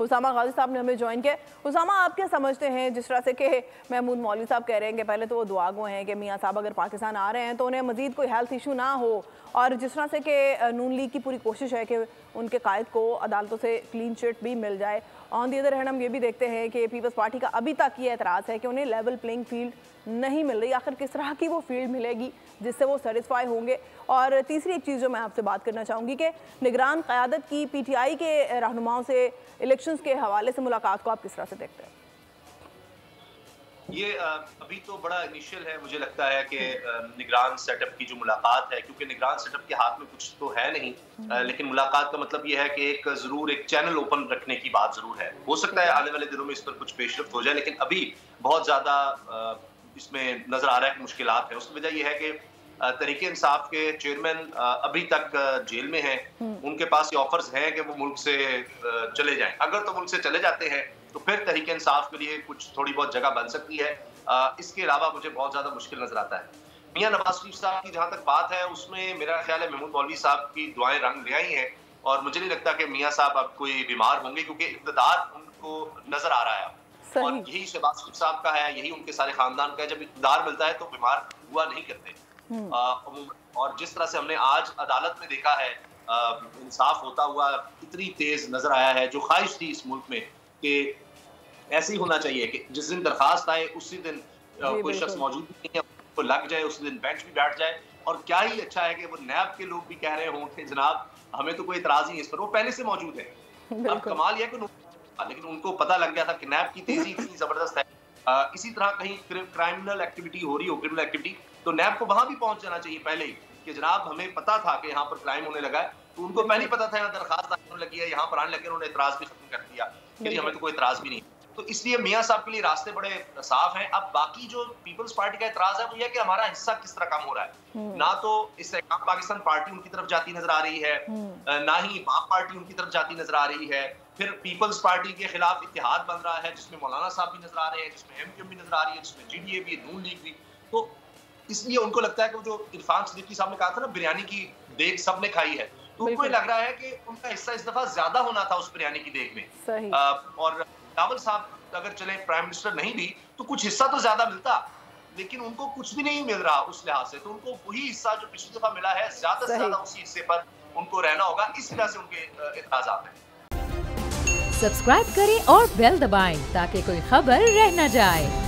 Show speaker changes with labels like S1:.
S1: उसामा गाजी साहब ने हमें ज्वाइन किया। उसामा, आप क्या समझते हैं जिस तरह से कि महमूद मौलवी साहब कह रहे हैं कि पहले तो वो दुआगो हैं कि मियाँ साहब अगर पाकिस्तान आ रहे हैं तो उन्हें मजीद कोई हेल्थ इशू ना हो, और जिस तरह से कि नून लीग की पूरी कोशिश है कि उनके कायद को अदालतों से क्लीन चिट भी मिल जाए। ऑन दी अदर हैंड हम ये भी देखते हैं कि पीपल्स पार्टी का अभी तक ये एतराज़ है कि उन्हें लेवल प्लेइंग फील्ड नहीं मिल रही। आखिर किस तरह की वो फील्ड मिलेगी जिससे वो सेटिस्फाई होंगे? और तीसरी एक चीज़ जो मैं आपसे बात करना चाहूँगी कि निगरान क़यादत की पीटीआई के रहनुमाओं से इलेक्शंस के हवाले से मुलाकात को आप किस तरह से देखते हैं?
S2: ये अभी तो बड़ा इनिशियल है। मुझे लगता है कि निगरान सेटअप की जो मुलाकात है, क्योंकि निगरान सेटअप के हाथ में कुछ तो है नहीं, लेकिन मुलाकात का मतलब ये है कि एक ज़रूर एक चैनल ओपन रखने की बात ज़रूर है। हो सकता है आने वाले दिनों में इस पर कुछ पेशरफ्त हो जाए, लेकिन अभी बहुत ज़्यादा इसमें नज़र आ रहा है कि मुश्किलात है। उसकी वजह यह है कि तहरीक इंसाफ के चेयरमैन अभी तक जेल में हैं। उनके पास ये ऑफर्स हैं कि वो मुल्क से चले जाएं। अगर तो मुल्क से चले जाते हैं तो फिर तहरीक इंसाफ के लिए कुछ थोड़ी बहुत जगह बन सकती है। इसके अलावा मुझे बहुत ज्यादा मुश्किल नजर आता है। मियां नवाज शरीफ साहब की जहां तक बात है, उसमें मेरा ख्याल है महमूद मौलवी साहब की दुआएं रंग ले आई हैं, और मुझे नहीं लगता कि मियां साहब अब कोई बीमार होंगे, क्योंकि इक़्तिदार उनको नजर आ रहा है। और यही शहबाज शरीफ साहब का है, यही उनके सारे खानदान का है। जब इक़्तिदार मिलता है तो बीमार हुआ नहीं करते। और जिस तरह से हमने आज अदालत में देखा है, इंसाफ होता हुआ इतनी तेज नजर आया है। जो ख्वाहिश थी इस मुल्क में कि ऐसे ही होना चाहिए कि जिस दिन दरखास्त आए उसी दिन कोई शख्स मौजूद नहीं है, तो लग जाए, उसी दिन बेंच भी बैठ जाए। और क्या ही अच्छा है कि वो नैब के लोग भी कह रहे हों कि जनाब हमें तो कोई इतराज नहीं है इस पर, वो पहले से मौजूद है। अब कमाल यह कि लेकिन उनको पता लग गया था कि नैब की तेजी इतनी जबरदस्त है। इसी तरह कहीं क्रिमिनल एक्टिविटी हो रही हो, क्रिमिनल एक्टिविटी, तो नैब को वहां भी पहुंच जाना चाहिए पहले ही कि जनाब हमें पता था कि यहाँ पर क्राइम होने लगा है। तो उनको पहले ही पता था यहाँ दरखास्त आने लगी है, यहाँ पर आने लगे, उन्होंने इतराज भी खत्म कर दिया कि हमें तो कोई इतराज भी नहीं। तो इसलिए मियां साहब के लिए रास्ते बड़े साफ हैं। अब बाकी जो पीपल्स पार्टी का इतराज है वो यह कि हमारा हिस्सा किस तरह कम हो रहा है। ना तो इस्तेहकाम पाकिस्तान पार्टी उनकी तरफ जाती नजर आ रही है, ना ही बाप पार्टी उनकी तरफ जाती नजर आ रही है। फिर पीपल्स पार्टी के खिलाफ इत्तेहाद बन रहा है, जिसमें मौलाना साहब भी नजर आ रहे हैं, जिसमें एमक्यूएम भी नजर आ रही है, जिसमें जीडीए भी, नून लीग भी। तो इसलिए उनको लगता है कि वो जो इरफान सिद्दीकी साहब ने कहा था ना, बिरयानी की देग सबने खाई है, तो उनको लग रहा है कि उनका हिस्सा इस दफा ज्यादा होना था उस बिरयानी की देग में। और रावल साहब अगर चले प्राइम मिनिस्टर नहीं भी तो कुछ हिस्सा तो ज्यादा मिलता, लेकिन उनको कुछ भी नहीं मिल रहा उस लिहाज से। तो उनको वही हिस्सा जो पिछली दफा मिला है, ज्यादा से ज्यादा उसी हिस्से पर उनको रहना होगा। इस वजह से उनके इतराज़ात हैं।
S3: सब्सक्राइब करें और बेल दबाएं ताकि कोई खबर रह न जाए।